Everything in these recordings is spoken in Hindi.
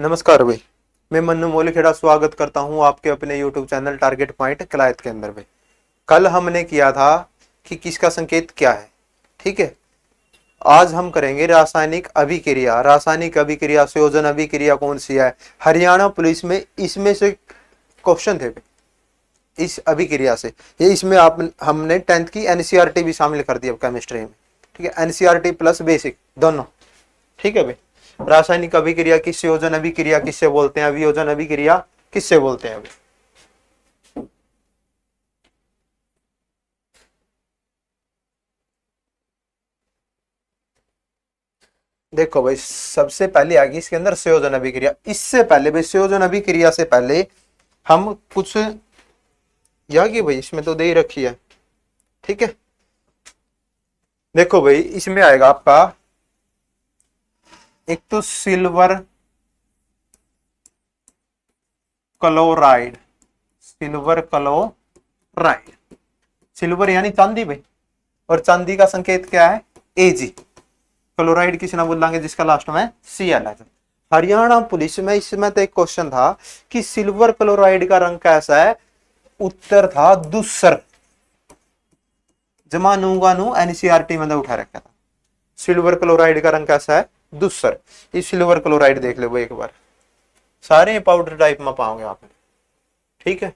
नमस्कार भाई। मैं मन्नू मोलीखेड़ा स्वागत करता हूं आपके अपने YouTube channel target point Kalayat के अंदर भाई। कल हमने किया था कि किसका संकेत क्या है, ठीक है। आज हम करेंगे रासायनिक अभिक्रिया। रासायनिक अभिक्रिया, संयोजन अभिक्रिया कौन सी है? हरियाणा पुलिस में इसमें से क्वेश्चन थे भाई, इस अभिक्रिया से। ये इसमें आप हमने 10th की NCERT भी शामिल कर दी अब केमिस्ट्री में, ठीक है। NCERT प्लस बेसिक दोनों, ठीक है भाई। रासायनिक अभिक्रिया की संयोजन अभिक्रिया किससे बोलते हैं, अभियोजन अभिक्रिया किससे बोलते हैं अभी? देखो भाई, सबसे पहले आगे इसके अंदर संयोजन अभिक्रिया। इससे पहले भाई, संयोजन अभिक्रिया से पहले हम कुछ यागी भाई इसमें तो दे ही रखी है, ठीक है। देखो भाई, इसमें आएगा आपका एक तो silver chloride. Silver chloride, silver यानी चांदी भाई, और चांदी का संकेत क्या है? Ag। क्लोराइड किसी ना बोल देंगे जिसका लास्ट में Cl है। हरियाणा पुलिस में इसमें तो एक क्वेश्चन था कि सिल्वर क्लोराइड का रंग कैसा है? उत्तर था दूसर। जमा नूंगा नू NCERT में उठा रखा था। सिल्वर क्लोराइड का रंग कैसा है? दूसर। इस सिल्वर क्लोराइड देख लो एक बार, सारे पाउडर टाइप में पाओगे आप, ठीक है।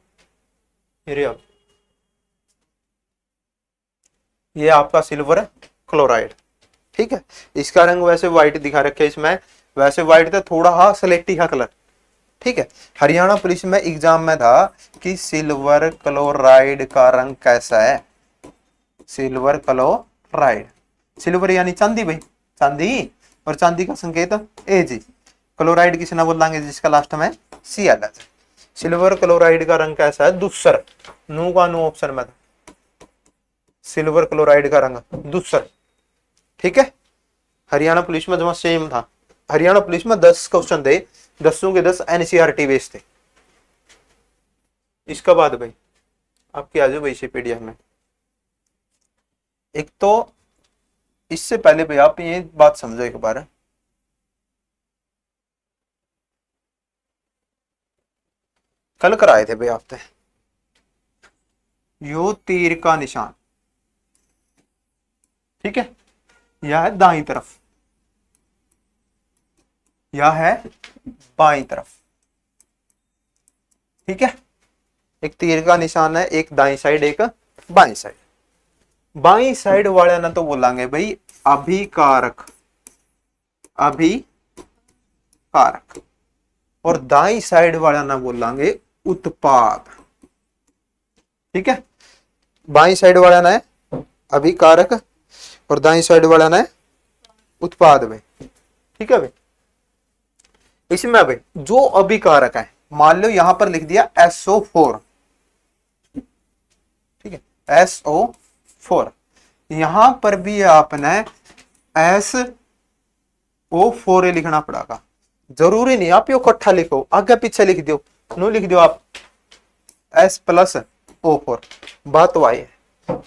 ये आपका सिल्वर क्लोराइड, ठीक है। इसका रंग वैसे व्हाइट दिखा रखे है इसमें, वैसे व्हाइट था थोड़ा हा स्लेटी का कलर, ठीक है। हरियाणा पुलिस में एग्जाम में था कि सिल्वर क्लोराइड का रंग कैसा है? सिल्वर क्लोराइड, सिल्वर यानी चांदी भाई, चांदी, और चांदी का संकेत Ag। क्लोराइड किसी ना बोल देंगे जिसका लास्ट में Cl है। सिल्वर क्लोराइड का रंग कैसा है? दूसर। नू का नू ऑप्शन में था, सिल्वर क्लोराइड का रंग दूसर, ठीक है। हरियाणा पुलिस में जमा सेम था। हरियाणा पुलिस में 10 क्वेश्चन थे, 10 के 10 NCERT बेस्ड थे। इसका बाद भाई आपके आ जाओ भाई से PDF में। एक तो इससे पहले भाई आप ये बात समझो एक बार, कल कराए थे भाई आपने यो तीर का निशान, ठीक है। यह है दाई तरफ, यह है बाई तरफ, ठीक है। एक तीर का निशान है, एक दाई साइड एक बाई साइड। बाई साइड वाले ना तो बोलेंगे भाई अभिकारक, अभिकारक, और दाई साइड वाला ना बोलेंगे उत्पाद, ठीक है। बाई साइड वाला ना है अभिकारक और दाई साइड वाला ना है उत्पाद में, ठीक है भाई। इसमें भाई जो अभिकारक है, मान लो यहां पर लिख दिया SO4, ठीक है, SO4। यहां पर भी आपने SO4 लिखना पड़ेगा। जरूरी नहीं आप यो इकट्ठा लिखो, आगे पीछे लिख दो, नो लिख दो आप S+O4। बात वाई है,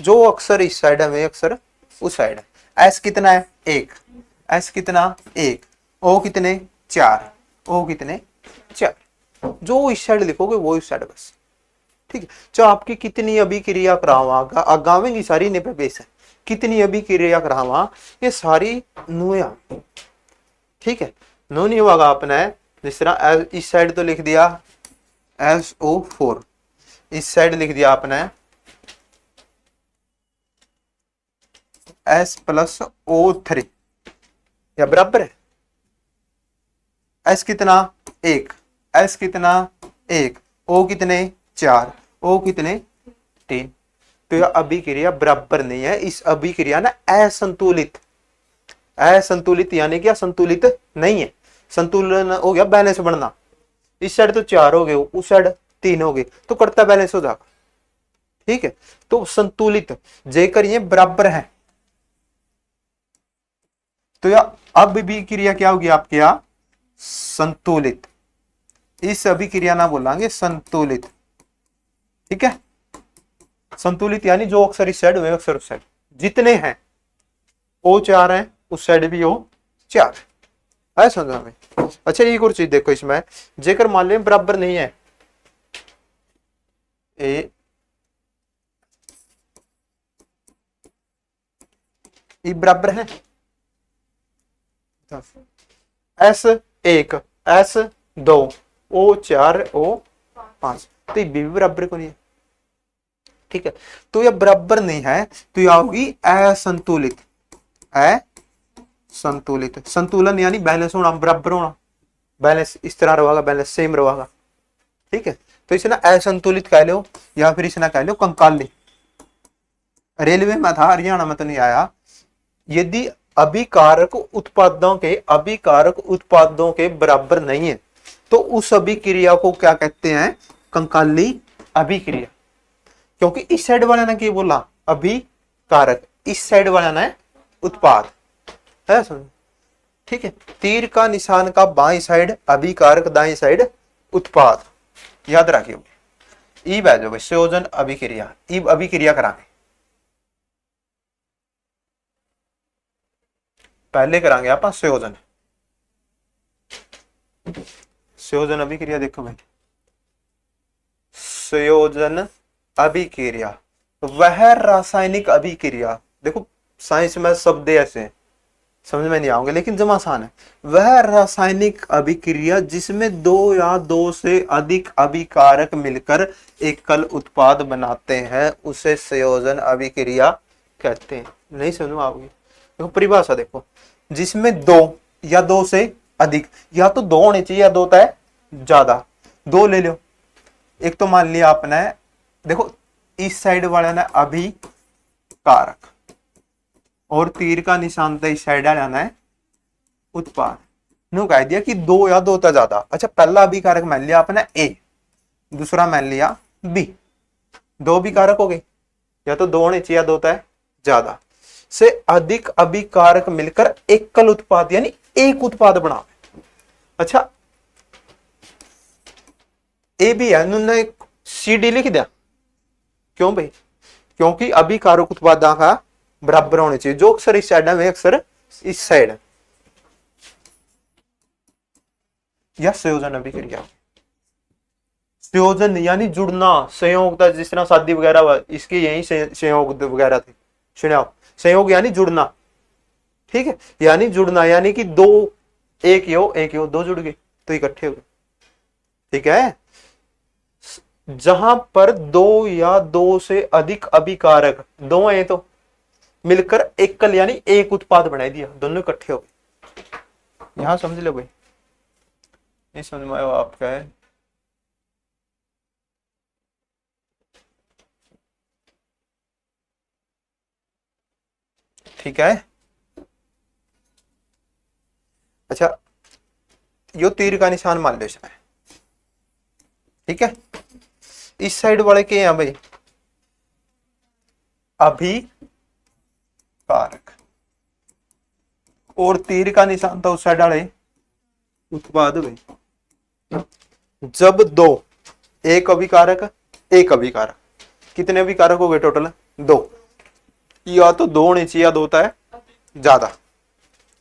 जो अक्षर इस साइड है वही अक्षर उस साइड है। S कितना है? 1। S कितना? 1। O कितने? 4। O कितने? 4। जो इस साइड लिखोगे वो इस साइड बस, ठीक है। जो आपकी कितनी अभिक्रिया करावा आगावेंगी सारी ने पे बेस है, कितनी अभिक्रिया करावा ये सारी नुया, ठीक है। नो नहीं होगा आपने, जिस तरह इस साइड तो लिख दिया SO4, इस साइड लिख दिया आपने S+O3, या बराबर है। S कितना? 1। S कितना? 1। O कितने? 4। O कितने? 3। तो यह अभिक्रिया बराबर नहीं है। इस अभिक्रिया ना असंतुलित, असंतुलित यानी क्या? संतुलित नहीं है। संतुलन हो गया बैलेंस बनना, इस साइड तो 4 हो गए, उस साइड 3 हो गए, तो करता बैलेंस हो जाएगा, ठीक है। तो संतुलित जेकर ये बराबर है तो यह अभिक्रिया क्या होगी आपके यहां? संतुलित। इस अभिक्रिया ना बोलेंगे संतुलित, ठीक है। संतुलित यानी जो अक्षर इस साइड वे अक्षर उस साइड, जितने हैं O4 है उस साइड भी O4। है समझ में? अच्छा एक और चीज देखो इसमें, जेकर मान लें बराबर नहीं है ए ई बराबर है एस एक एस दो ओ चार ओ पांच, तो ये बी भी बराबर को नहीं है। ठीक है, तो ये बराबर नहीं है तो ये आओगी असंतुलित। असंतुलित, संतुलन यानी बैलेंस होना, बराबर होना, बैलेंस इस तरह रहेगा, बैलेंस सेम रहेगा। ठीक है, तो इसे ना असंतुलित कह लो या फिर इसे ना कह लो कंकाली। रेलवे में था, हरियाणा में तो नहीं आया। यदि अभिकारक उत्पादों के बराबर नहीं है तो उस अभिक्रिया को क्या कहते हैं? कंकाली अभिक्रिया। क्योंकि इस साइड वाले ने क्या बोला? अभिकारक, इस साइड वाले ने उत्पाद, है समझ? ठीक है, तीर का निशान का बाईं साइड अभिकारक, दाईं साइड उत्पाद, याद रखिए। ईब है जो भाई संयोजन अभिक्रिया, ईब अभिक्रिया करांगे, पहले करांगे आप संयोजन। संयोजन अभिक्रिया देखो भाई, संयोजन अभिक्रिया वह रासायनिक अभिक्रिया, देखो साइंस में शब्द ऐसे हैं, समझ में नहीं आओगे लेकिन जमा आसान है। वह रासायनिक अभिक्रिया जिसमें दो या दो से अधिक अभिकारक मिलकर एकल उत्पाद बनाते हैं उसे संयोजन अभिक्रिया कहते हैं। नहीं समझ में आओगे? देखो परिभाषा देखो, जिसमें दो या दो से अधिक, या तो दो होने चाहिए या दो है ज्यादा, दो ले लो। एक तो मान लिया आपने, देखो इस साइड वाले ने अभिकारक और तीर का निशान तो इस साइड आना है उत्पाद, नु कह दिया कि दो या दो तो ज्यादा। अच्छा पहला अभिकारक मान लिया आपने ए, दूसरा मान लिया बी, दो अभिकारक हो गए, या तो दो होने चाहिए या दो तो है ज्यादा, से अधिक अभिकारक मिलकर एकल उत्पाद यानी एक उत्पाद बना। अच्छा ए भी है, उन्होंने सी डी लिख दिया, क्यों भाई? क्योंकि अभिकारक उत्पादों का बराबर होने चाहिए, जो अक्सर इस साइड है वे अक्सर इस साइड है। या संयोजन अभिक्रिया, संयोजन यानी जुड़ना, संयोग था जिस तरह शादी वगैरह, इसके यही संयोग वगैरह थे, सुना? संयोग यानी जुड़ना। ठीक है, यानी जुड़ना यानी कि दो, एक यो दो जुड़ गए तो इकट्ठे हो गए। ठीक है, जहां पर दो या दो से अधिक अभिकारक, दो है तो मिलकर एकल यानी एक उत्पाद बना दिया, दोनों इकट्ठे हो गए। यहां समझ लो भाई, नहीं समझ में आया आपका है? ठीक है, अच्छा यो तीर का निशान मान लो इसमें। ठीक है, इस साइड वाले के हैं भाई अभिकारक और तीर का निशान था उस साइड वाले उत्पाद भाई। जब दो, एक अभिकारक एक अभिकारक, कितने अभिकारक हो गए टोटल? दो, या तो दो होने चाहिए या दो होता है ज्यादा,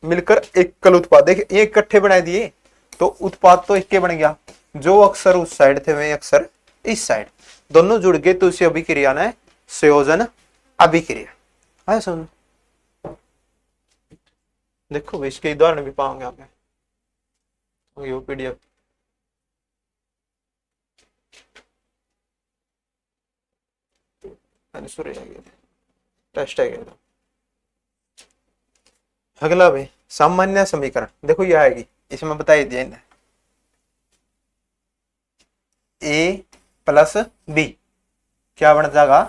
मिलकर एकल उत्पाद, देखिए ये इकट्ठे बना दिए तो उत्पाद तो एक के बन गया, जो अक्सर उस साइड थे वे अक्सर इस साइड, दोनों जुड़ गए तो उसी अभिक्रिया ने संयोजन अभिक्रिया है। सुन देखो भाई, इसके उदाहरण भी पाओगे आप, ये पीडीएफ टेस्ट है। अगला भाई सामान्य समीकरण, देखो ये आएगी, इसमें बताई दिया इन्हें ए प्लस बी क्या बन जाएगा?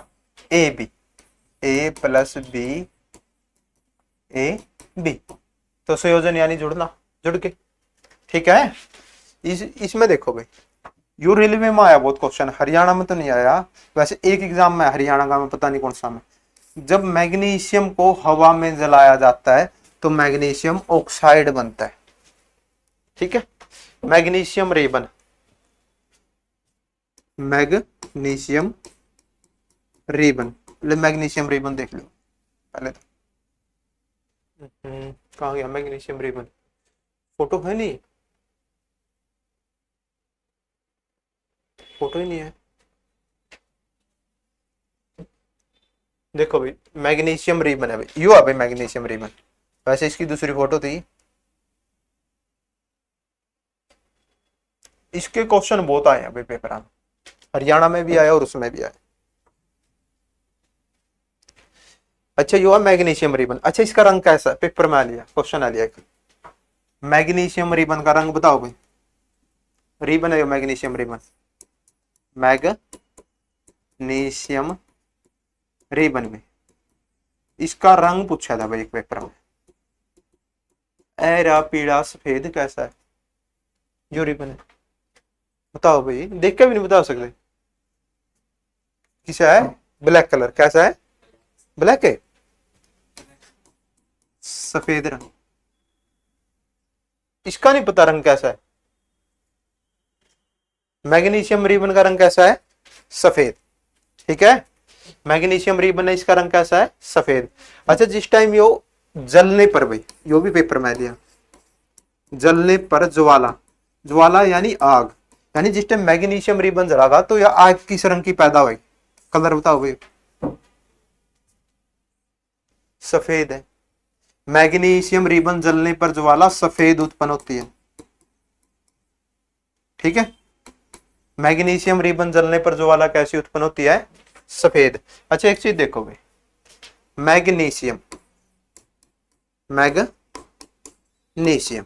A B, A plus B A B, तो संयोजन यानी जुड़ना, जुड़ के। ठीक है, इसमें देखो भाई, यू रेलवे में आया बहुत क्वेश्चन, हरियाणा में तो नहीं आया, वैसे एक एग्जाम में हरियाणा का, मैं पता नहीं कौन सा में। जब मैग्नीशियम को हवा में जलाया जाता है तो मैग्नीशियम ऑक्साइड बनता है। ठीक है, magnesium ribbon, magnesium ribbon, magnesium ribbon देख लो पहले तो। कहाँ गया मैग्नीशियम रेबन? फोटो है नहीं, फोटो ही नहीं है। देखो भाई मैग्नीशियम रिबन है भाई, यू है भाई मैग्नीशियम रिबन। वैसे इसकी दूसरी फोटो थी। इसके क्वेश्चन बहुत आए हैं भाई पेपर में, हरियाणा में भी आया और उसमें भी आया। अच्छा यू है मैग्नीशियम रिबन। अच्छा इसका रंग कैसा है, पेपर में आ लिया, क्वेश्चन आ लिया। मैग्नीशियम रिबन का रंग बताओ भाई। रिबन है मैग्नीशियम रिबन, मैग्नीशियम रिबन में इसका रंग पूछा था भाई एक पेपर में। एरा पीला सफेद कैसा है, जो रिबन है बताओ भाई, देख के भी नहीं बता सकते। किसा है, ब्लैक कलर, कैसा है, ब्लैक है, सफेद रंग। इसका नहीं पता रंग कैसा है। मैग्नीशियम रिबन का रंग कैसा है, सफेद। ठीक है, मैग्नीशियम रिबन है, इसका रंग कैसा है, सफेद। अच्छा जिस टाइम यो जलने पर भाई, यो भी पेपर में दिया, जलने पर ज्वाला, ज्वाला यानी आग, यानी जिस टाइम मैग्नीशियम रिबन जलागा तो यह आग किस रंग की पैदा होगी, कलर बताओ भाई। सफेद है। मैग्नीशियम रिबन जलने पर ज्वाला सफेद उत्पन्न होती है। ठीक है, मैग्नीशियम रिबन जलने पर ज्वाला कैसी उत्पन्न होती है, सफेद। अच्छा एक चीज देखो भाई, मैग्नीशियम, मैग्नीशियम,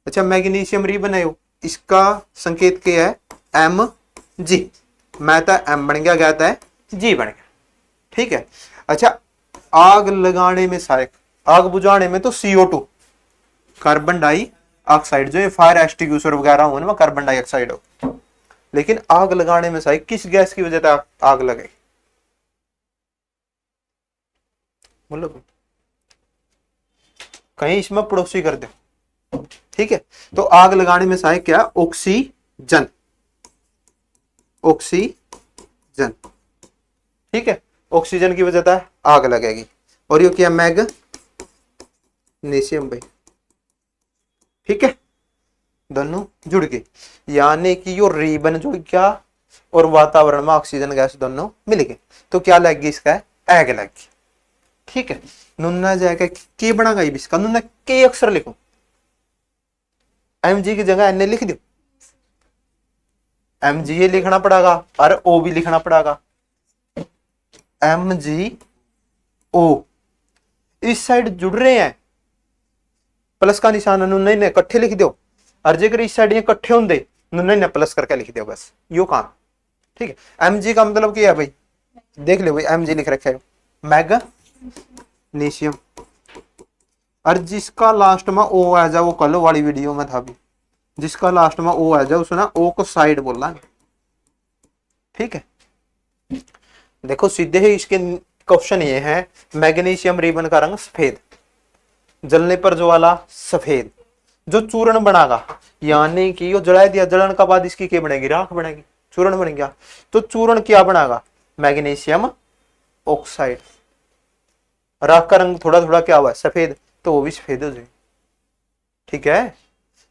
अच्छा मैग्नीशियम रिबन है, इसका संकेत क्या है, एम जी। मैं था एम बन गया, गया था जी बन गया। ठीक है, अच्छा आग लगाने में सहायक, आग बुझाने में तो CO2 कार्बन डाई ऑक्साइड, जो ये फायर एक्सटिंग्विशर वगैरह हो ना, कार्बन डाइऑक्साइड हो। लेकिन आग लगाने में सहायक किस गैस की वजह से आग लगे, बोलो कहीं इसमें पड़ोसी कर दे। ठीक है, तो आग लगाने में सहायक क्या, ऑक्सीजन, ऑक्सीजन। ठीक है, ऑक्सीजन की वजह से आग लगेगी। और ये क्या, मैग्नीशियम भाई। ठीक है, दोनों जुड़ गए, यानी कि यो रिबन जुड़ गया और वातावरण में ऑक्सीजन गैस दोनों मिल गए, तो क्या लगेगी, इसका एग लगेगी। ठीक है, नुन्ना जाएगा के बनागा इसका, नुन्ना के अक्षर लिखो, MG की जगह NA लिख दो, MGA लिखना पड़ेगा और O भी लिखना पड़ेगा, MGO। इस साइड जुड़ रहे हैं, प्लस का निशान नुन्ना ने इकट्ठे लिख दो, और जेकर इस साइड ये इकट्ठे होंगे नुन्ना ने प्लस करके लिख दो, बस यो काम। ठीक है, MG का मतलब क्या है भाई, देख लो भाई, MG लिख रखा है मैग्नीशियम, और जिसका लास्ट में O आ जाए, वो कल वाली वीडियो में था भी, जिसका लास्ट में O आ जाए उसने O को साइड बोलना है। ठीक है, देखो सीधे ही इसके क्वेश्चन ये है, मैग्नीशियम रिबन का रंग सफेद, जलने पर ज्वाला सफेद, जो चूर्ण बनागा, यानी कि यो जला दिया, जलन का बाद इसकी क्या बनेगी, राख बनेगी, चूर्ण बन गया। तो चूर्ण क्या बनागा, मैग्नीशियम ऑक्साइड। राख का रंग थोड़ा थोड़ा क्या हुआ, सफेद, तो वो भी सफेद हो जाएगी। ठीक है,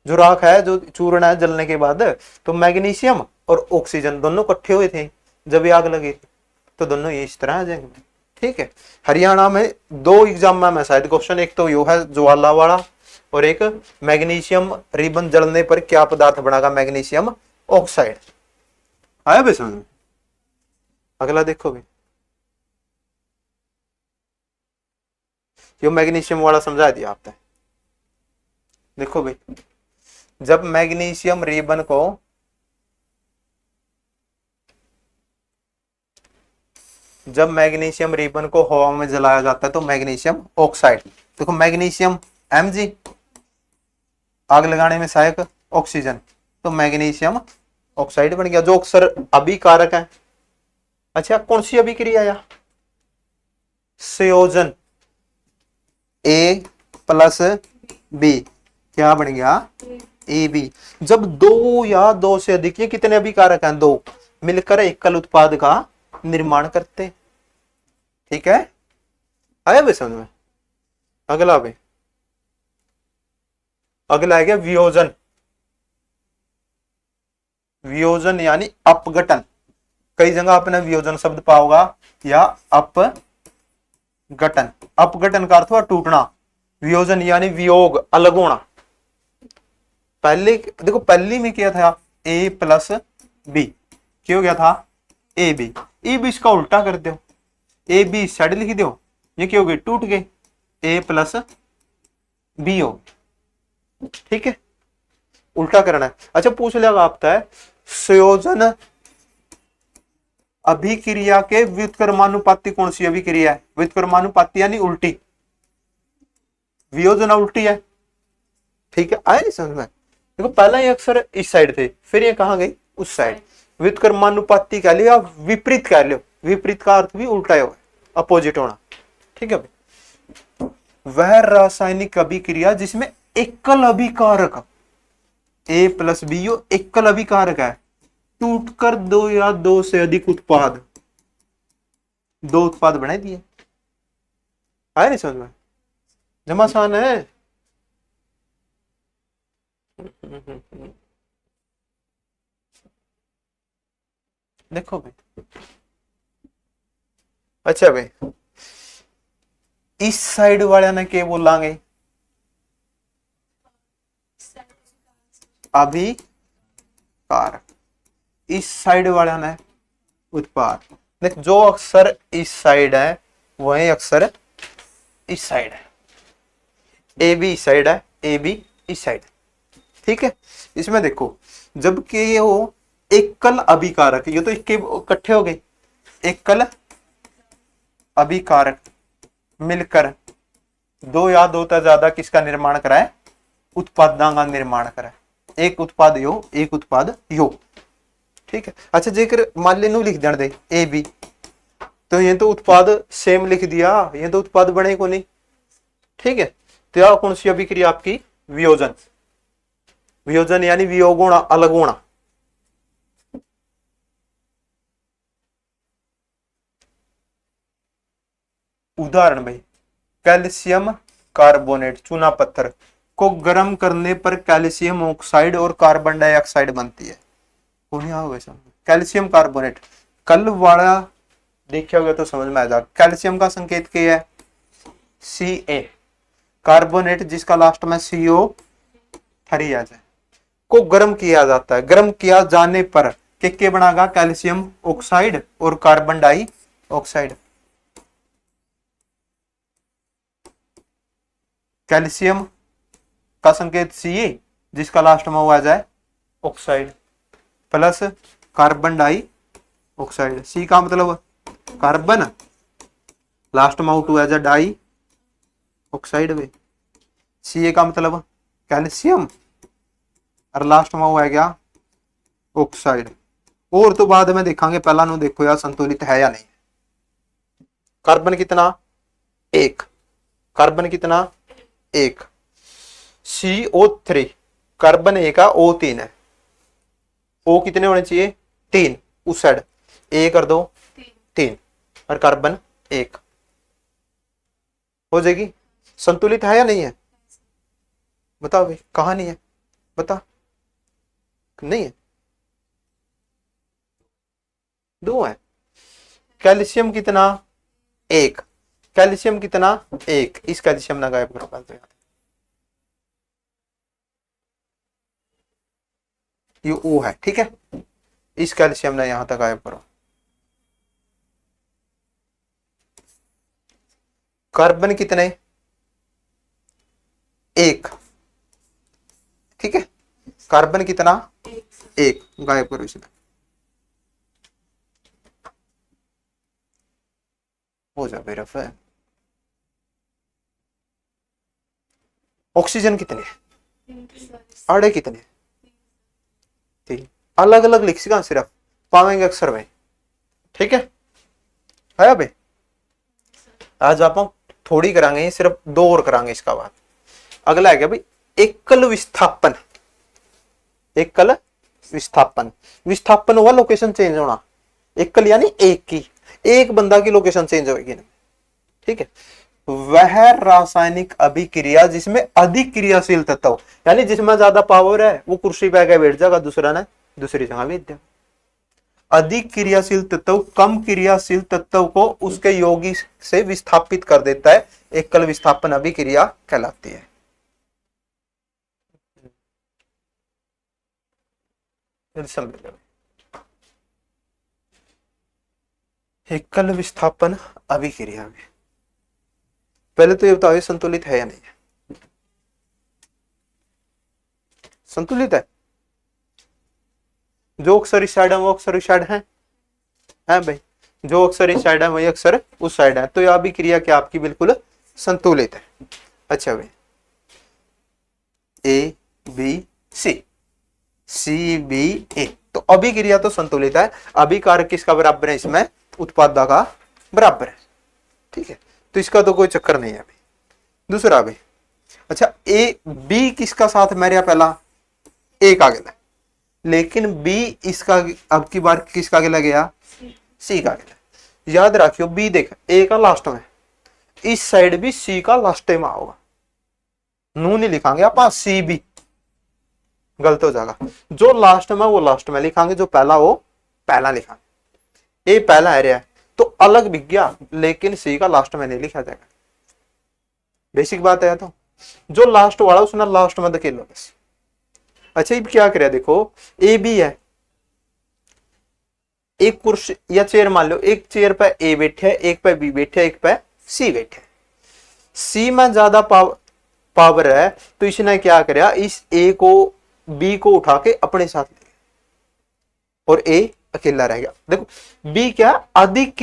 जो राख है, जो चूर्ण है जलने के बाद, तो मैग्नीशियम और ऑक्सीजन दोनों इकट्ठे हुए थे जब ये आग लगी थी, तो दोनों ये इस तरह आ जाएंगे। ठीक है, हरियाणा में 2 एग्जाम में शायद क्वेश्चन, एक तो यो है ज्वाला वाला, और एक मैग्नीशियम रिबन जलने पर क्या पदार्थ बनागा, मैग्नीशियम ऑक्साइड। आया भाई समझ में। अगला देखो भाई, यो मैग्नीशियम वाला समझा दिया आपने। देखो भाई, जब मैग्नीशियम रिबन को, जब मैग्नीशियम रिबन को हवा में जलाया जाता है तो मैग्नीशियम ऑक्साइड, देखो मैग्नीशियम Mg, आग लगाने में सहायक ऑक्सीजन, तो मैग्नीशियम ऑक्साइड बन गया, जो अक्सर अभिकारक है। अच्छा कौन सी अभिक्रिया या, संयोजन A+B, क्या बन गया, AB। जब 2 या 2 से अधिक, ये कितने अभिकारक हैं, 2 मिलकर एकल उत्पाद का निर्माण करते। ठीक है, आया भाई समझ में। अगला भाई, अगला है क्या वियोजन। वियोजन यानी अपघटन। कई जगह आपने वियोजन शब्द पाओगा या अपघटन। अपघटन का अर्थ हुआ टूटना, वियोजन यानी वियोग, अलग होना। पहले देखो पहली में क्या था, ए प्लस बी, क्या हो गया था ए बी। ए बी इसका उल्टा कर दो, ए बी साइड लिख दो, ये क्या हो गए टूट गए, ए प्लस बी हो। ठीक है, उल्टा करना है। अच्छा पूछ लिया आपका है संयोजन अभिक्रिया के व्युत्क्रमानुपाती कौन सी अभिक्रिया है। व्युत्क्रमानुपाती यानी उल्टी, वियोजन उल्टी है। ठीक है, आया नहीं समझ में। देखो पहला ये अक्षर इस साइड थे, फिर ये कहां गई उस साइड। व्युत्क्रमानुपाती कह लियो या विपरीत कह लियो, विपरीत का अर्थ भी उल्टा है, अपोजिट होना। ठीक है भाई, वह रासायनिक अभिक्रिया जिसमें एकल अभिकारक ए प्लस बी एकल अभिकारक है, टूटकर दो या दो से अधिक उत्पाद, दो उत्पाद बना दिए। आया नहीं समझ में, जमा आसान है। देखो भाई, अच्छा भाई इस साइड वाले ने क्या बोलांगे, अभिकारक। इस साइड वाले ने उत्पाद। देख जो अक्षर इस साइड है वही अक्षर इस साइड है, ए बी इस साइड है, ए बी इस साइड। ठीक है, इसमें देखो जबकि ये हो एकल अभिकारक, ये तो इसके इकट्ठे हो गए, एकल अभिकारक मिलकर दो या दो से ज्यादा किसका निर्माण कराए, उत्पादों का निर्माण कराए। एक उत्पाद यो, एक उत्पाद यो। ठीक है, अच्छा जेकर मान लेनु लिख देने दे ए बी, तो ये तो उत्पाद सेम लिख दिया, ये तो उत्पाद बने को नहीं। ठीक है, तो यह कौन सी अभिक्रिया आपकी वियोजन। वियोजन यानी वियोग होना, अलग होना। उदाहरण भाई, कैल्शियम कार्बोनेट चूना पत्थर को गर्म करने पर कैल्शियम ऑक्साइड और कार्बन डाइऑक्साइड बनती है। कैल्शियम कार्बोनेट कल वाला देखा होगा तो समझ में आ जाएगा। कैल्शियम का संकेत क्या है, Ca। कार्बोनेट जिसका लास्ट में CO3 आ जाए, को गर्म किया जाता है। गर्म किया जाने पर के बनागा, कैल्शियम ऑक्साइड और कार्बन डाइऑक्साइड। कैल्शियम का संकेत Ca जिसका लास्ट में आ जाए ऑक्साइड, प्लस कार्बन डाइऑक्साइड। सी का मतलब कार्बन, लास्ट में आउट हुआ जाए डाई ऑक्साइड में। Ca का मतलब कैल्शियम और लास्ट में हुआ गया ऑक्साइड। और तो बाद में देखेंगे, पहला नु देखो यार संतुलित है या नहीं। कार्बन कितना, एक। कार्बन कितना, एक। CO3 कार्बन एक का O3 है। O कितने होने चाहिए, 3। उस साइड ए कर दो 3 और कार्बन 1 हो जाएगी। संतुलित है या नहीं है, बताओ भाई। कहां नहीं है बता, नहीं है, 2 है। कैल्शियम कितना, 1। कैल्शियम कितना, 1। इस कैल्शियम ना गायब करो तो ये O है। ठीक है, इस कैल्शियम ना यहां तक गायब करो। कार्बन कितने, 1। ठीक है, कार्बन कितना, 1 गायब करो इसमें, हो जाए रफ है। ऑक्सीजन कितने, आड़े कितने, 3। अलग अलग लिख सका सिर्फ पावेंगे अक्सर भाई। ठीक है भाई। आज आप थोड़ी करांगे, सिर्फ 2 और करांगे इसका बाद। अगला है क्या भाई, एकल विस्थापन। एकल विस्थापन, विस्थापन हुआ लोकेशन चेंज होना। एकल यानी एक की, एक बंदा की लोकेशन चेंज होगी। ठीक है, वह रासायनिक अभिक्रिया जिसमें अधिक क्रियाशील तत्व हो, यानी जिसमें ज्यादा पावर है वो कुर्सी पे आके बैठ जाएगा, दूसरा ने दूसरी जगह भेज दिया। अधिक क्रियाशील तत्व कम क्रियाशील तत्व को उसके यौगिक से विस्थापित कर देता है, एकल विस्थापन अभिक्रिया कहलाती है। एकल विस्थापन अभिक्रिया में पहले तो ये बताओ संतुलित है या नहीं है? संतुलित है। जो अक्षर इस साइड है वो अक्षर इस साइड है भाई, जो अक्षर इस साइड है वही अक्षर उस साइड है, तो यह अभिक्रिया क्या आपकी बिल्कुल संतुलित है। अच्छा भाई, A B C, C B ए, तो अभिक्रिया तो संतुलित है। अभिकारक किसका बराबर है इसमें? उत्पादक का बराबर है। ठीक है, तो इसका तो कोई चक्कर नहीं है भाई। दूसरा भाई, अच्छा ए बी किसका साथ मेरे पहला ए का गया, लेकिन बी इसका अब की बार किसका गला गया? सी का गला। याद रखियो बी देख ए का लास्ट में, इस साइड भी सी का लास्ट में होगा, नू नहीं लिखांगे आप, सी बी गलत हो जाएगा। जो लास्ट में वो लास्ट में लिखांगे, जो पहला वो पहला लिखांगे। ए पहला है रहा है तो अलग बिक गया, लेकिन सी का लास्ट में नहीं लिखा जाएगा। बेसिक बात है। तो जो लास्ट वाला उसने लास्ट में धकेल लो बस। अच्छा अब क्या करे, देखो ए बी है, एक कुर्सी या चेयर मान लो, एक चेयर पे ए बैठे है, एक पे बी बैठे है, एक पे सी बैठे। सी में ज्यादा पावर है तो इसने क्या कराया, इस ए को बी को उठा के अपने साथ ले और ए अकेला रह गया। देखो बी क्या अधिक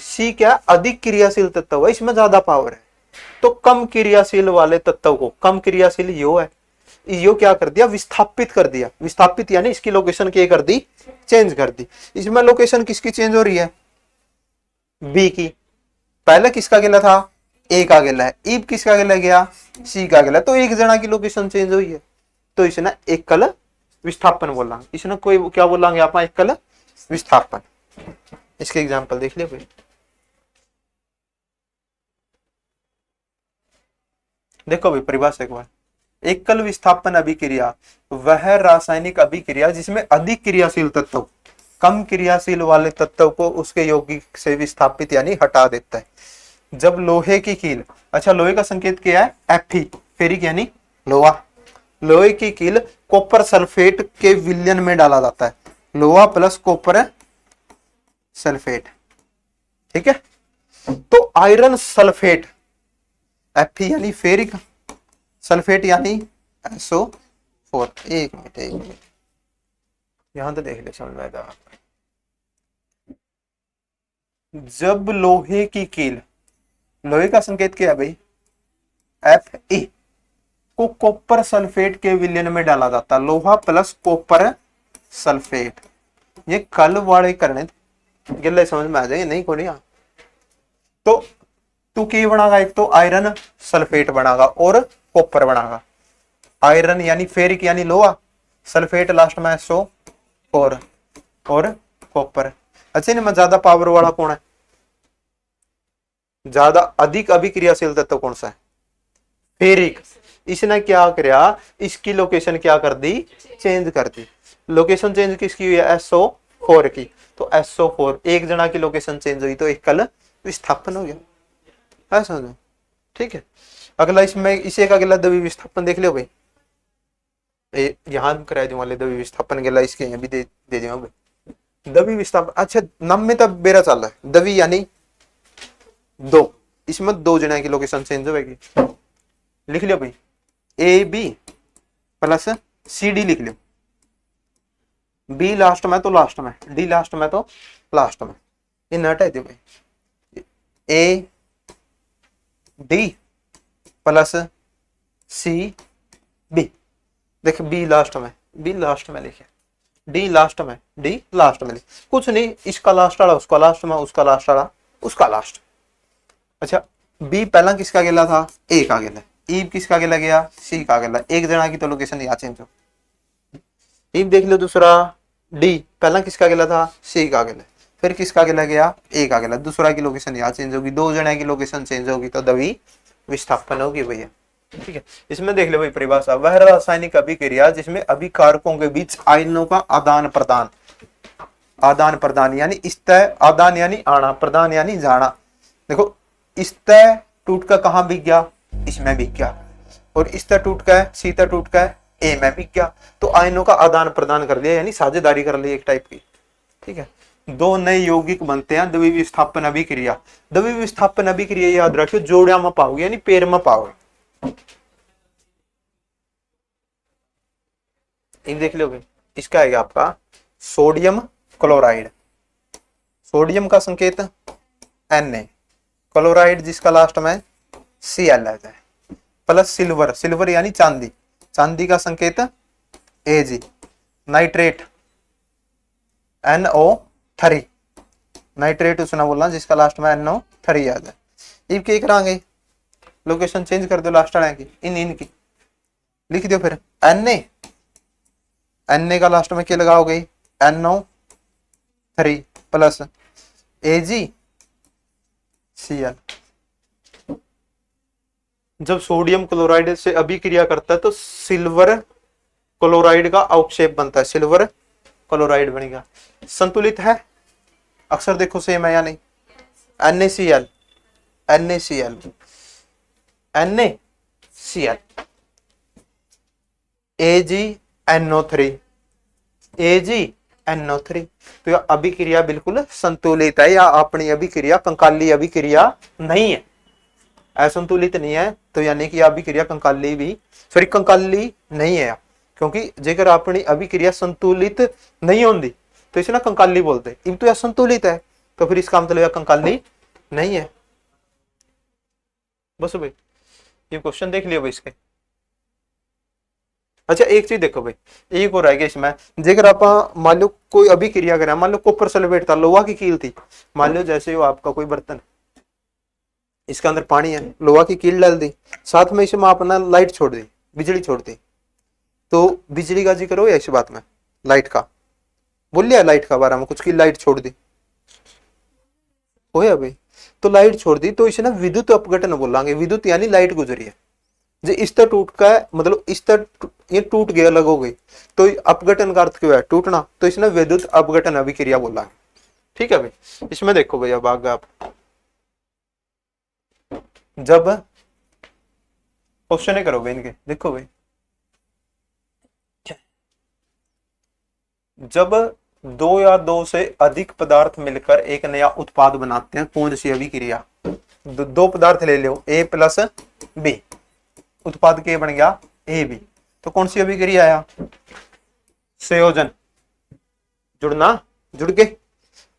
सी क्या अधिक क्रियाशील तत्व है, इसमें ज्यादा पावर है, तो कम क्रियाशील वाले तत्व को, कम क्रियाशील यो है, यो क्या कर दिया? विस्थापित कर दिया। विस्थापित यानी इसकी लोकेशन क्या कर दी? चेंज कर दी। इसमें लोकेशन किसकी चेंज हो रही है? बी की। पहले किसका गिला था? ए का गिला है, ईब किसका गिला गया? सी का गिला, तो एक जना की लोकेशन चेंज हुई है, तो इसने एकल विस्थापन बोला। इसने कोई क्या बोलेंगे आप? एकल विस्थापन। इसके एग्जांपल देख लियो भाई। देखो भाई परिभाषा एक बार, एकल विस्थापन अभिक्रिया वह रासायनिक अभिक्रिया जिसमें अधिक क्रियाशील तत्व कम क्रियाशील वाले तत्व को उसके यौगिक से विस्थापित यानी हटा देता है। जब लोहे की कील, अच्छा लोहे का संकेत क्या है? Fe, फेरिक यानी लोहा। लोहे की कील कॉपर सल्फेट के विलयन में डाला जाता है, लोहा प्लस कॉपर सल्फेट। ठीक है, तो आयरन सल्फेट, Fe यानी फेरिक, सल्फेट यानी SO4। एक मिनट यहां तो देख ले समझ में आएगा। जब लोहे की कील, लोहे का संकेत क्या है भाई? Fe को कॉपर सल्फेट के विलयन में डाला जाता है, लोहा प्लस कॉपर सल्फेट। ये कल वाले करने गिले समझ में आ जाएंगे, नहीं को नहीं। तो तू की बनागा? एक तो आयरन सल्फेट बनागा और कॉपर बनागा। आयरन यानी फेरिक यानी लोहा, सल्फेट लास्ट में SO4 और कॉपर। अच्छा इनमें ज्यादा पावर वाला कौन है? ज्यादा अधिक अभिक्रियाशील तत्व कौन सा है? फेरिक। इसने क्या किया? इसकी लोकेशन क्या कर दी? चेंज कर दी। लोकेशन चेंज किसकी हुई है? SO4 की। तो SO4 एक जना की लोकेशन चेंज हुई तो एकल विस्थापन हो गया। है समझो? ठीक है, अगला इसमें इसे का अगला द्रव्य विस्थापन देख लो भाई। यहां करा दूंगा द्रव्य विस्थापन गला, इसके यहाँ भी दे दूंगा भाई द्रव्य विस्थापन। अच्छा नम में तब बेरा चल रहा है द्रव्य यानी दो, इसमें दो जना की लोकेशन चेंज होगी। लिख लियो भाई AB प्लस CD लिख लियो, B लास्ट में तो लास्ट में, D लास्ट में तो लास्ट में, ये नट है भाई। AD प्लस CB, देख B लास्ट में, B लास्ट में लिखे, D लास्ट में, D लास्ट में लिखे, कुछ नहीं, इसका लास्ट वाला उसका लास्ट में, उसका लास्ट वाला उसका लास्ट। अच्छा B पहला किसका गिला था? A का गिला। ईब किसका गिला गया? C का गिला। एक जना की तो लोकेशन यहाँ चेंज हो। ईब देख लो दूसरा D पहला किसका गिला था? C का गिला। फिर किसका अगला गया, ए का अगला, दूसरा की लोकेशन यहाँ चेंज होगी, दो जने की लोकेशन चेंज होगी तो द्रवी विस्थापन होगी भैया। ठीक है, इसमें देख लो भाई परिभाषा, वह रासायनिक अभिक्रिया जिसमें अभिकारकों के बीच आयनों का आदान प्रदान, आदान प्रदान यानी इस्तः, आदान यानी आना, प्रदान यानी जाना। देखो इस्तः टूट का कहाँ बिक गया, इसमें बिक गया, और इस्तः टूट का है, सीता टूट का है, ए में बिक गया, तो आयनों का आदान प्रदान कर दिया यानी साझेदारी कर ली एक टाइप की। ठीक है, दो नए यौगिक बनते हैं, द्वितीय विस्थापन अभिक्रिया। द्वितीय विस्थापन अभिक्रिया याद रखियो जोड़िया में पाओगे यानी पेड़ में पाओगे। इन देख लोगे, इसका आएगा आपका सोडियम क्लोराइड, सोडियम का संकेत Na, क्लोराइड जिसका लास्ट में Cl है, प्लस सिल्वर, सिल्वर यानी चांदी, चांदी का संकेत Ag, नाइट्रेट NO3, नाइट्रेट उसने बोलना जिसका लास्ट में NO3 आ जाए। इब क्या करांगे, लोकेशन चेंज कर दो लास्ट वाले की, इनकी लिख दो, फिर Na का लास्ट में क्या लगाओगे, NO3 प्लस AgCl। जब सोडियम क्लोराइड से अभिक्रिया करता है तो सिल्वर क्लोराइड का अवक्षेप बनता है, सिल्वर क्लोराइड बनेगा। संतुलित है, अक्सर देखो सेम है या नहीं, NaCl, NaCl, NaCl, AgNO3, AgNO3। तो यह अभिक्रिया बिल्कुल संतुलित है, या अपनी अभिक्रिया कंकाली अभिक्रिया नहीं है, असंतुलित नहीं है, तो यानी कि अभिक्रिया कंकाली भी, सॉरी कंकाली नहीं है, क्योंकि जेकर अपनी अभिक्रिया संतुलित नहीं होती तो इसे ना कंकाली बोलते, अब तो यह संतुलित है तो फिर इसका मतलब यह कंकाली नहीं है। बस भाई ये क्वेश्चन देख लियो भाई इसके। अच्छा एक चीज देखो भाई, एक और आएगा इसमें, जेकर आप मान लो कोई अभिक्रिया करें, मान लो कॉपर सल्फेट था, लोहा की कील थी, मान लो जैसे वो आपका कोई बर्तन, इसके अंदर पानी है, लोहा की कील डाल दी, साथ में इसमें अपना लाइट छोड़ दी, बिजली छोड़ दी, तो बिजली का जिक्र हो या इस बात में, लाइट का बोल लिया, लाइट का बारे में कुछ की लाइट छोड़ दी हो या भाई, तो लाइट छोड़ दी तो इसे ना विद्युत अपघटन बोलांगे, विद्युत यानी लाइट गुजरी है, जो इस तरह टूट का है, मतलब इस तरह ये टूट गया, अलग हो गई, तो अपघटन का अर्थ क्यों है, टूटना, तो इसने विद्युत अपघटन अभिक्रिया बोला है। ठीक है भाई, इसमें देखो भैया भाग आप, जब क्वेश्चन करो भाई इनके, देखो भाई जब दो या दो से अधिक पदार्थ मिलकर एक नया उत्पाद बनाते हैं, कौन सी अभिक्रिया, दो पदार्थ ले लो A प्लस B, उत्पाद के बन गया AB, तो कौन सी अभिक्रिया आया, संयोजन, जुड़ना, जुड़ के।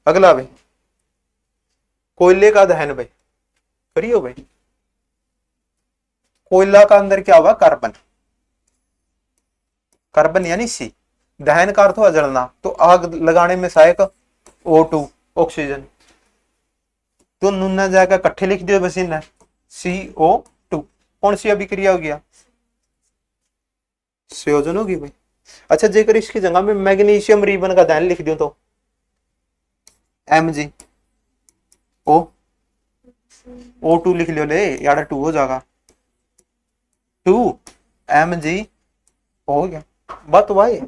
अगला भाई कोयले का दहन, भाई करियो भाई, कोयला का अंदर क्या होगा, कार्बन, कार्बन यानी C, दहन का अर्थ हुआ जलना, तो आग लगाने में सहायक O2 ऑक्सीजन, तो नुना जाकर इकट्ठे लिख दियो बस इन्हें, CO2, कौन सी अभिक्रिया हो गया, संयोजन होगी भाई। अच्छा जेकर इसकी जगह में मैग्नीशियम रिबन का दहन लिख दियो तो Mg, O2 लिख लियो ले, यार 2 हो जाएगा, 2 Mg हो गया, बात भाई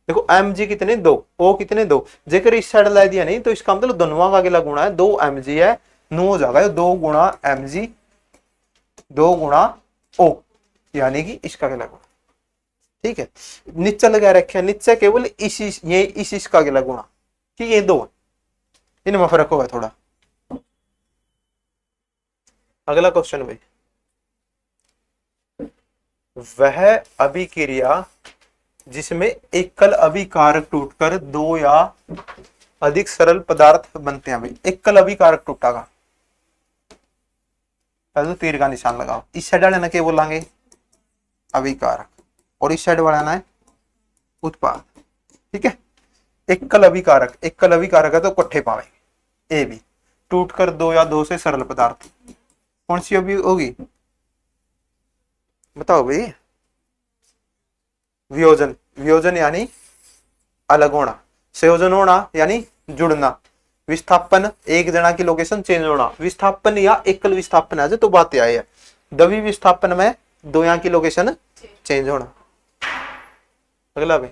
देखो Mg कितने, 2, O कितने, 2, जेकर इस साइड ला दिया नहीं तो इसका मतलब दोनों का अगला गुणा है, 2 Mg है, 9 हो जाएगा, 2 गुणा Mg 2 गुणा O, यानी कि इसका अगला गुणा। ठीक है, नीचे लगा रखे, नीचे केवल इस इसका अगला गुणा, ठीक है, 2 इनमें फर्क होगा थोड़ा। अगला क्वेश्चन भाई, वह अभिक्रिया जिसमें एकल अभिकारक टूटकर दो या अधिक सरल पदार्थ बनते हैं, भाई एकल अभिकारक टूटा का, पहले तो तीर का निशान लगाओ, इस साइड वाले ना क्या बोलेंगे, अभिकारक, और इस साइड वाला ना है उत्पाद। ठीक है, एकल अभिकारक, एकल अभिकारक है तो इकट्ठे पावेंगे, ए बी, टूटकर दो या दो से सरल पदार्थ, कौन सी अभी होगी बताओ भाई, वियोजन, वियोजन यानी अलग होना, संयोजन होना यानी जुड़ना, विस्थापन एक जना की लोकेशन चेंज होना, विस्थापन या एकल विस्थापन है तो बात यह है। द्वि विस्थापन में दो यहाँ की लोकेशन चेंज होना। अगला भाई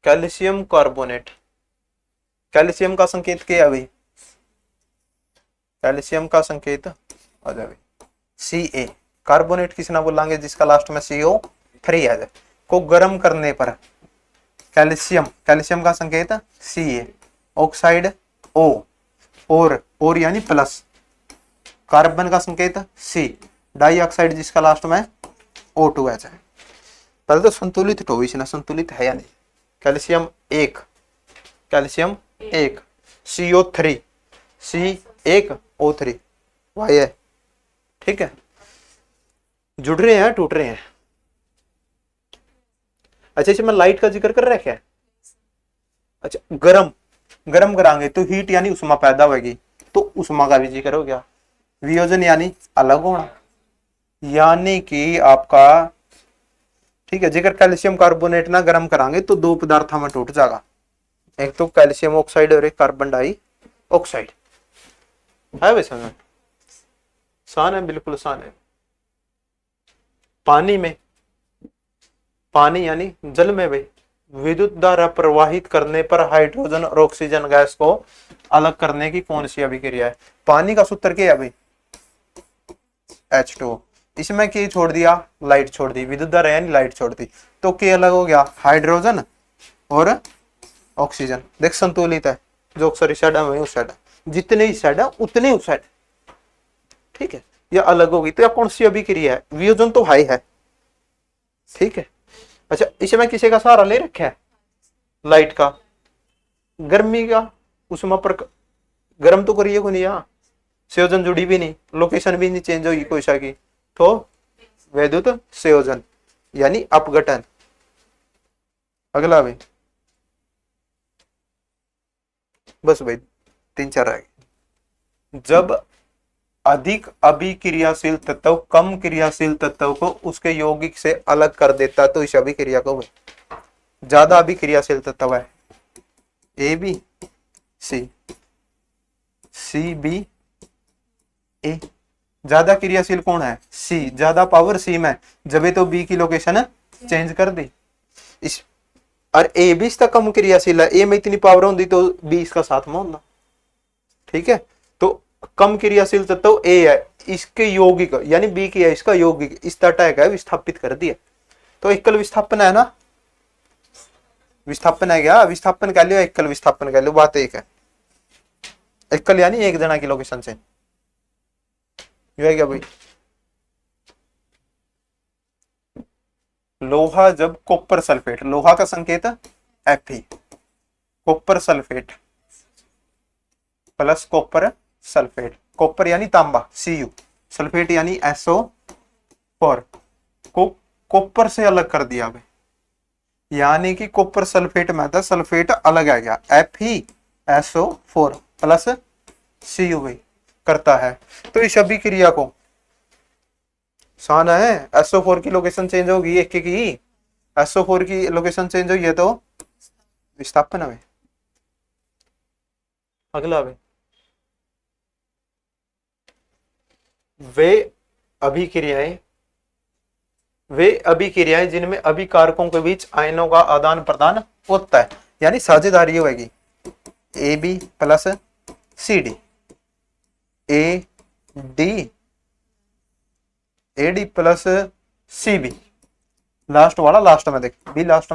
कैल्शियम कार्बोनेट, कैल्शियम का संकेत क्या है भाई, कैल्शियम का संकेत आ जाए Ca, कार्बोनेट किस ना बोलेंगे जिसका लास्ट में CO3 आ जाए, को गर्म करने पर कैल्शियम, कैल्शियम का संकेत Ca, ऑक्साइड O, और यानी प्लस, कार्बन का संकेत C, डाइऑक्साइड जिसका लास्ट में O2 आ जाए। पहले तो संतुलित हो इसने, संतुलित है या नहीं, calcium 1, calcium 1, CO3, C1O3 Y है, ठीक है। जुड़ रहे हैं टूट रहे हैं। अच्छा इसमें लाइट का जिक्र कर रखा है। अच्छा गरम करांगे तो हीट यानी उष्मा पैदा होगी, तो उष्मा का भी जिक्र हो गया। वियोजन यानी अलग होना, यानी कि आपका, ठीक है, जिक्र कैल्शियम कार्बोनेट ना गर्म करांगे तो दो पदार्थों में टूट जाएगा, एक तो कैल्शियम ऑक्साइड और एक कार्बन डाइऑक्साइड है। वैसे में सान है, बिल्कुल सान है। पानी में, पानी यानी जल में भाई विद्युत धारा प्रवाहित करने पर हाइड्रोजन और ऑक्सीजन गैस को अलग करने की कौन सी अभिक्रिया है। पानी का सूत्र क्या है भाई, H2O। इसमें क्या छोड़ दिया, लाइट छोड़ दी, विद्युत धारा यानी लाइट छोड़ दी, तो क्या अलग हो गया, हाइड्रोजन और ऑक्सीजन। देख संतुलित है, जो अक्सर इस साइड है वही उस साइड है, जितने इस साइड है उतने उस साइड, ठीक है। यह अलग होगी तो यह कौन सी अभिक्रिया है, वियोजन तो हाई है, ठीक है। अच्छा इसमें किसी का सहारा ले रखा है, लाइट का, गर्मी का, उसमें पर गर्म तो करिए को नहीं, यहाँ संयोजन जुड़ी भी नहीं, लोकेशन भी नहीं चेंज होगी कोई सा की, तो वैद्युत संयोजन यानी अपघटन। अगला भाई बस भाई 3-4 रह गए। जब अधिक अभिक्रियाशील तत्व कम क्रियाशील तत्व को उसके यौगिक से अलग कर देता तो इस अभिक्रिया को भाई, ज्यादा अभिक्रियाशील तत्व है ABC, CB A, ज्यादा क्रियाशील कौन है C, ज्यादा पावर C में, जब तो B की लोकेशन चेंज कर दी इस, और A भी इसका कम क्रियाशील है, A में इतनी पावर होती तो B इसका साथ में होना, ठीक है। तो कम क्रियाशील तत्व A है, इसके यौगिक यानी B की है, इसका यौगिक इस तरह है विस्थापित कर दिया, तो एकल विस्थापन है ना, विस्थापन है क्या, विस्थापन कह लो एकल विस्थापन कह लो, बात एक है। एकल यानी एक जना की लोकेशन से, है क्या भाई। लोहा जब कॉपर सल्फेट, लोहा का संकेत Fe, copper sulphate plus copper sulphate, copper यानी तांबा Cu, सल्फेट यानी SO4 को कॉपर से अलग कर दिया भाई, यानी कि कॉपर सल्फेट में था, सल्फेट अलग आ गया, FeSO4 प्लस Cu भाई करता है, तो इस अभिक्रिया को सान है, SO4 की लोकेशन चेंज होगी, एक की SO4 की लोकेशन चेंज हुई है तो विस्थापन है। अगला भाई वे अभिक्रियाएं जिनमें अभिकारकों के बीच आयनों का आदान प्रदान होता है, यानी साझेदारी होगी, AB plus CD, AD plus CB, last वाला लास्ट में देख, B लास्ट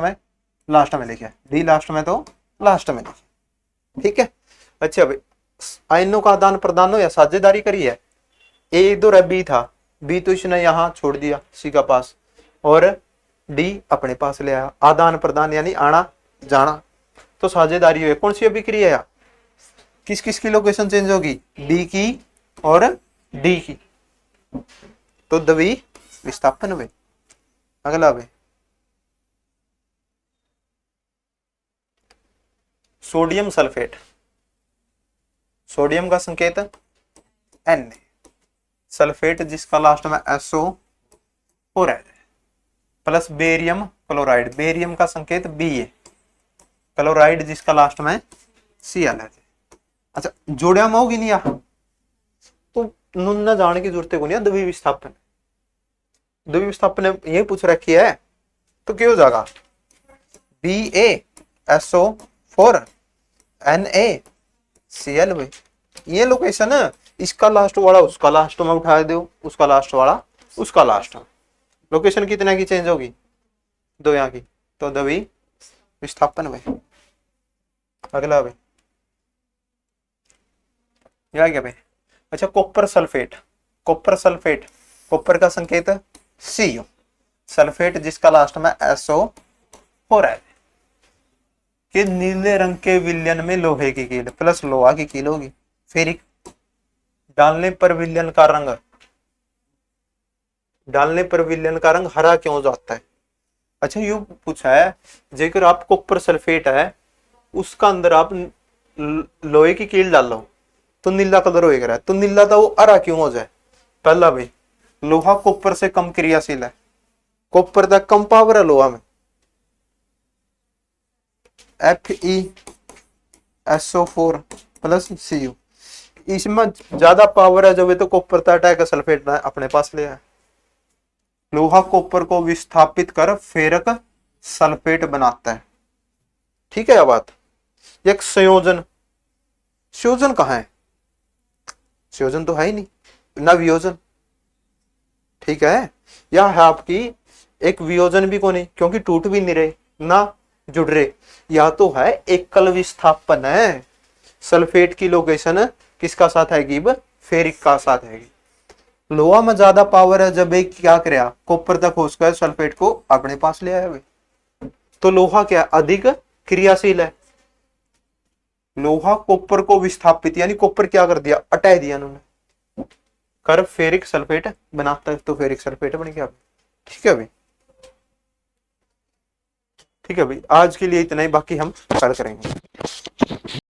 में लिखा है, D लास्ट में तो लास्ट में लिखा, ठीक है। अच्छा भाई आयनों का आदान प्रदान हो या साझेदारी करी है, A इधर है, B था, B तो इसने यहां छोड़ दिया C का पास, और D अपने पास ले आया, आदान प्रदान यानी आना जाना, तो साझेदारी हुई। कौन सी अभिक्रिया है, किस किस की लोकेशन चेंज होगी, D की और D की, तो द्वि विस्थापन हुए। अगला हुए सोडियम सल्फेट, सोडियम का संकेत Na, सल्फेट जिसका लास्ट में SO4 है, प्लस बेरियम क्लोराइड, बेरियम का संकेत Ba, क्लोराइड जिसका लास्ट में Cl है। अच्छा जोड़िया में होगी नहीं या तो नुन ना जाने की जरूरत को नहीं है। द्वितीय विस्थापन, द्वितीय विस्थापन यही पूछ रखी है तो क्या हो जाएगा BaSO4 NaCl भाई। ये लोकेशन है, इसका लास्ट वाला उसका लास्ट में उठा दो, उसका लास्ट वाला उसका लास्ट में। लोकेशन कितने की चेंज होगी, दो यहाँ की, तो द्वितीय विस्थापन भाई। अगला भाई यह क्या भाई। अच्छा copper sulphate, copper sulphate, copper का संकेत Cu, सल्फेट जिसका लास्ट में SO4 है कि नीले रंग के विलयन में लोहे की कील प्लस लोहा की कील होगी। फेरिक डालने पर विलयन का रंग, डालने पर विलयन का रंग हरा क्यों जाता है। अच्छा यू पूछा है जेकर आप कॉपर सल्फेट है उसका अंदर आप लोहे की कील डाल लो तो नीला कलर होएगा, तो नीला था वो हरा क्यों हो जाए। पहला भाई लोहा कॉपर से कम क्रियाशील है, कॉपर का कम पावर है लोहा में, FeSO4 प्लस Cu, इसमें ज्यादा पावर है जब ये तो कॉपर का अटैक सल्फेट अपने पास ले है। लोहा कॉपर को विस्थापित कर फेरक सल्फेट बनाता है। ठीक है यह बात। एक संयोजन, संयोजन कहाँ है, संयोजन तो है ही नहीं ना वियोजन। ठीक है यह है आपकी एक वियोजन भी कौन है क्योंकि टूट भी नहीं रहे ना जुड़ रहे, यह तो है एकल विस्थापन है। सल्फेट की लोकेशन किसका साथ आएगी, फेरिक का साथ आएगी। लोहा में ज्यादा पावर है जब एक क्या कराया कॉपर तक खोजकर सल्फेट को अपने पास ले आया, तो लोहा क्या अधिक क्रियाशील है। लोहा कॉपर को विस्थापित यानी कॉपर क्या कर दिया अटै दिया उन्होंने, कर फेरिक सल्फेट बनाता है तो फेरिक सल्फेट बन गया। ठीक है भाई, ठीक है भाई आज के लिए इतना ही, बाकी हम कल करेंगे।